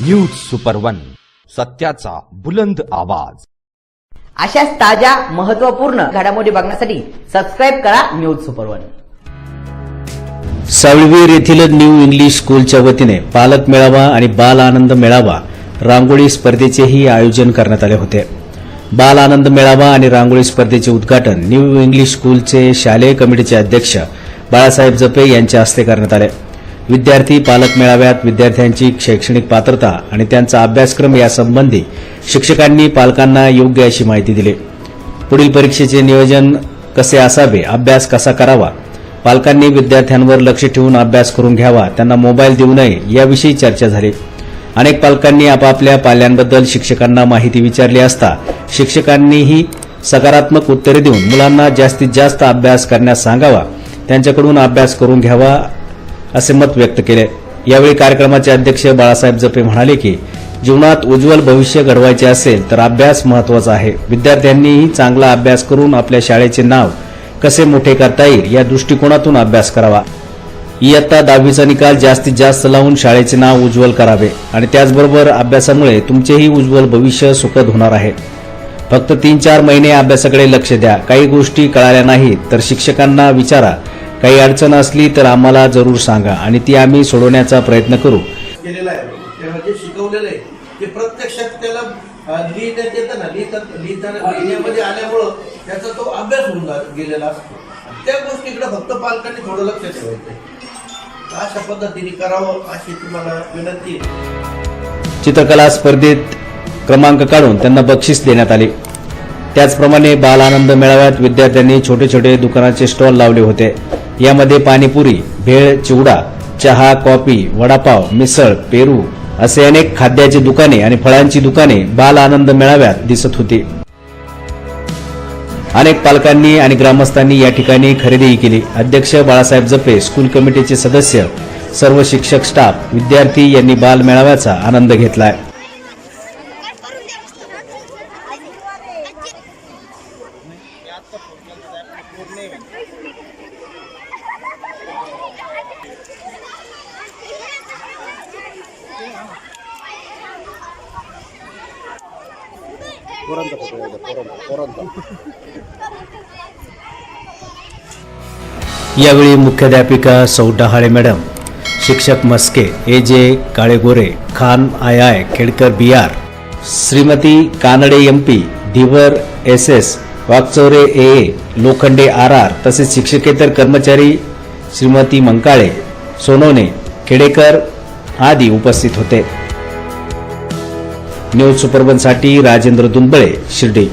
News super one, सत्याचा बुलंद आवाज। अशाच ताज्या महत्त्वपूर्ण घडामोडी बघण्यासाठी सबस्क्राइब करा न्यूज सुपर वन। सावळवीर येथील न्यू इंग्लिश स्कूलच्या वतीने पालक मेळावा आणि बाल आनंद मेळावा रांगोळी स्पर्धेचेही आयोजन करण्यात आले होते। बाल आनंद मेळावा आणि रांगोळी स्पर्धेचे उद्घाटन न्यू इंग्लिश स्कूलचे शालेय कमिटीचे अध्यक्ष बाळासाहेब जपे यांच्या हस्ते करण्यात आले। विद्यार्थी पालक मेळाव्यात विद्यार्थ्यांची शैक्षणिक पात्रता आणि त्यांचा अभ्यासक्रम यासंबंधी शिक्षकांनी पालकांना योग्य अशी माहिती दिली। पुढील परीक्षेचे नियोजन कसे असावे, अभ्यास कसा करावा, पालकांनी विद्यार्थ्यांवर लक्ष ठेवून अभ्यास करून घ्यावा, त्यांना मोबाईल देऊ नये याविषयी चर्चा झाली। अनेक पालकांनी आपापल्या पाल्यांबद्दल शिक्षकांना माहिती विचारली असता शिक्षकांनीही सकारात्मक उत्तरे देऊन मुलांना जास्तीत जास्त अभ्यास करण्यास सांगावा, त्यांच्याकडून अभ्यास करून घ्यावा असे मत व्यक्त केले। यावेळी कार्यक्रमाचे अध्यक्ष बाळासाहेब जपे म्हणाले की जीवनात उज्ज्वल भविष्य घडवायचे असेल तर अभ्यास महत्त्वाचा आहे। विद्यार्थ्यांनीही चांगला अभ्यास करून आपल्या शाळेचे नाव कसे मोठे करता येईल या दृष्टिकोनातून अभ्यास करावा। इयत्ता 10वीचा निकाल जास्तीत जास्त लावून शाळेचे नाव उज्ज्वल करावे आणि त्याचबरोबर अभ्यासामुळे तुमचेही उज्ज्वल भविष्य सुखद होणार आहे। फक्त 3-4 महिने अभ्यासाकडे लक्ष द्या। काही गोष्टी कळाल्या नाहीत तर शिक्षकांना विचारा, काही अडचण असली तर आम्हाला जरूर सांगा आणि ती आम्ही सोडवण्याचा प्रयत्न करू। केलेला आहे तेव्हा जे शिकवलेलं आहे ते प्रत्यक्षात त्याला लिहिण्यात येतं ना, लिहिण्यामध्ये आल्यामुळं त्याचा तो अभ्यास होऊन गेलेला असतो। त्या गोष्टीकडे फक्त पालकांनी थोडं लक्ष ठेवायचं, अशा पद्धतीने करावं अशी तुम्हाला विनंती आहे। चित्रकला स्पर्धेत क्रमांक काढून त्यांना बक्षीस देण्यात आले। त्याचप्रमाणे बाल आनंद मेळाव्यात विद्यार्थ्यांनी छोटे छोटे दुकानाचे स्टॉल लावले होते। यामध्ये पाणीपुरी, भेळ, चिवडा, चहा, कॉफी, वडापाव, मिसळ, पेरू असे अनेक खाद्याची दुकाने आणि फळांची दुकाने बाल आनंद मेळाव्यात दिसत होती। अनेक पालकांनी आणि ग्रामस्थांनी या ठिकाणी खरेदीही केली। अध्यक्ष बाळासाहेब जपे, स्कूल कमिटीचे सदस्य, सर्व शिक्षक, स्टाफ, विद्यार्थी यांनी बाल मेळाव्याचा आनंद घेतलाय। यावेळी मुख्याध्यापिका सौ डहाळे मॅडम, शिक्षक Maske, AJ Kalegore, Khan I, Khedkar BR, श्रीमती Kanade MP, Dhiwar SS, Wagchaure AA, Lokhande RR तसेच शिक्षकेतर कर्मचारी श्रीमती मंकाळे, सोनवणे, खेडेकर आदी उपस्थित होते। न्यूज सुपर वन साठी राजेंद्र दुंबळे, शिर्डी।